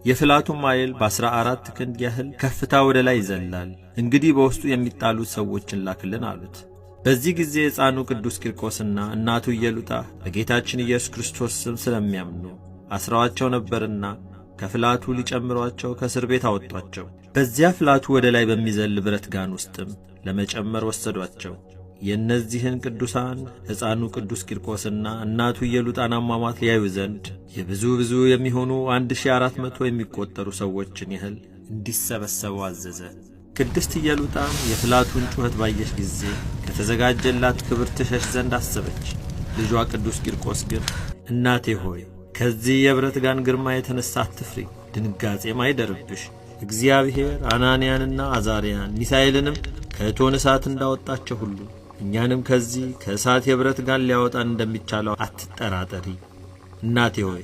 የፍላቱም ማይል በ14 ክንድ ያህል ከፍታ ወደ ላይ ይዘላል። እንግዲህ በውስጡ የሚጣሉት ሰዎችን ላክልን አሉት። በዚህ ጊዜ ሕፃኑ ቅዱስ ቂርቆስና እናቱ ኢየሉጣ በጌታችን ኢየሱስ ክርስቶስ ስም ስለሚያምኑ አስረዋቸው ነበርና ከፍላቱ ሊጨምሯቸው ከእስር ቤት አወጧቸው። በዚያ ፍላቱ ወደ ላይ በሚዘል ብረት ጋን ውስጥም ለመጨመር ወሰዷቸው። የእነዚህን ቅዱሳን ሕፃኑ ቅዱስ ቂርቆስና እናቱ ኢየሉጣን አሟሟት ሊያዩ ዘንድ ብዙ የሚሆኑ 1400 የሚቆጠሩ ሰዎችን ያህል እንዲሰበሰቡ አዘዘ። ቅድስት ኢየሉጣም የፍላቱን ጩኸት ባየች ጊዜ ከተዘጋጀላት ክብር ትሸሽ ዘንድ አሰበች። ልጇ ቅዱስ ቂርቆስ ግን እናቴ ሆይ ከዚህ የብረት ጋን ግርማ የተነሣ አትፍሪ፣ ድንጋጼም አይደርብሽ። እግዚአብሔር አናንያንና አዛርያን ሚሳኤልንም ከእቶን እሳት እንዳወጣቸው ሁሉ እኛንም ከዚህ ከእሳት የብረት ጋን ሊያወጣን እንደሚቻለው አትጠራጠሪ። እናቴ ሆይ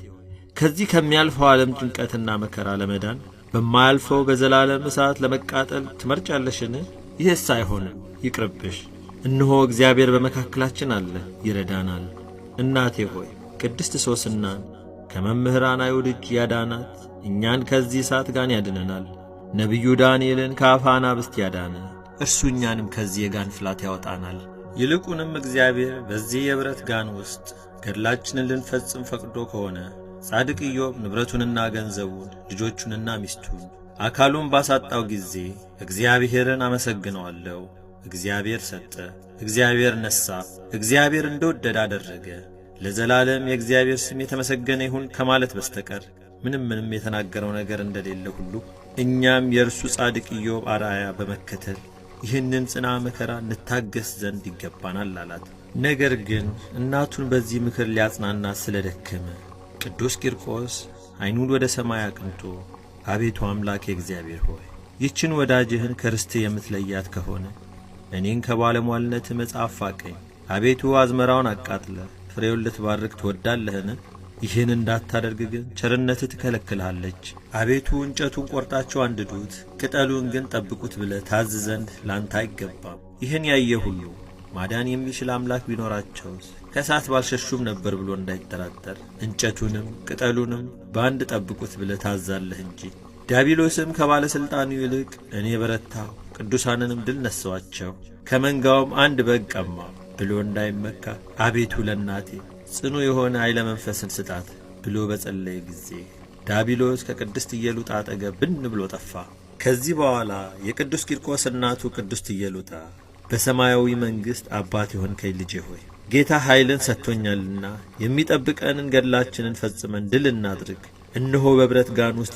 ከዚህ ከሚያልፈው ዓለም ጭንቀትና መከራ ለመዳን በማያልፈው በዘላለም እሳት ለመቃጠል ትመርጫለሽን? ይህስ አይሆንም፣ ይቅርብሽ። እነሆ እግዚአብሔር በመካከላችን አለ፣ ይረዳናል። እናቴ ሆይ ቅድስት ሶስናን ከመምህራን አይሁድ እጅ ያዳናት እኛን ከዚህ እሳት ጋን ያድነናል። ነቢዩ ዳንኤልን ከአፈ አናብስት ያዳነ እርሱ እኛንም ከዚህ የጋን ፍላት ያወጣናል። ይልቁንም እግዚአብሔር በዚህ የብረት ጋን ውስጥ ገድላችንን ልንፈጽም ፈቅዶ ከሆነ ጻድቅ ኢዮብ ንብረቱንና ገንዘቡን ልጆቹንና ሚስቱን አካሉን ባሳጣው ጊዜ እግዚአብሔርን አመሰግነዋለሁ። እግዚአብሔር ሰጠ፣ እግዚአብሔር ነሣ፣ እግዚአብሔር እንደወደደ አደረገ፣ ለዘላለም የእግዚአብሔር ስም የተመሰገነ ይሁን ከማለት በስተቀር ምንም የተናገረው ነገር እንደሌለ ሁሉ እኛም የእርሱ ጻድቅ ኢዮብ አርአያ በመከተል ይህንን ጽና መከራ እንታገስ ዘንድ ይገባናል አላት። ነገር ግን እናቱን በዚህ ምክር ሊያጽናና ስለደከመ ቅዱስ ቂርቆስ ዓይኑን ወደ ሰማይ አቅንቶ አቤቱ አምላኬ እግዚአብሔር ሆይ ይህችን ወዳጅህን ከርስት የምትለያት ከሆነ እኔን ከባለሟልነት መጽሐፍ ፋቀኝ። አቤቱ አዝመራውን አቃጥለ ፍሬውን ልትባርክ ትወዳለህን? ይህን እንዳታደርግ ግን ቸርነትህ ትከለክልሃለች። አቤቱ እንጨቱን ቆርጣችሁ አንድዱት፣ ቅጠሉን ግን ጠብቁት ብለህ ታዝ ዘንድ ላንተ አይገባም። ይህን ያየ ሁሉ ማዳን የሚችል አምላክ ቢኖራቸውስ ከእሳት ባልሸሹም ነበር ብሎ እንዳይጠራጠር እንጨቱንም ቅጠሉንም በአንድ ጠብቁት ብለህ ታዛለህ እንጂ። ዲያብሎስም ከባለሥልጣኑ ይልቅ እኔ በረታሁ፣ ቅዱሳንንም ድል ነሣዋቸው፣ ከመንጋውም አንድ በግ ቀማሁ ብሎ እንዳይመካ አቤቱ ለእናቴ ጽኑ የሆነ ኃይለ መንፈስን ስጣት ብሎ በጸለየ ጊዜ ዲያብሎስ ከቅድስት ኢየሉጣ አጠገብ ብን ብሎ ጠፋ። ከዚህ በኋላ የቅዱስ ቂርቆስ እናቱ ቅድስት ኢየሉጣ በሰማያዊ መንግሥት አባት የሆንከኝ ልጄ ሆይ ጌታ ኃይልን ሰጥቶኛልና የሚጠብቀንን ገድላችንን ፈጽመን ድል እናድርግ። እነሆ በብረት ጋን ውስጥ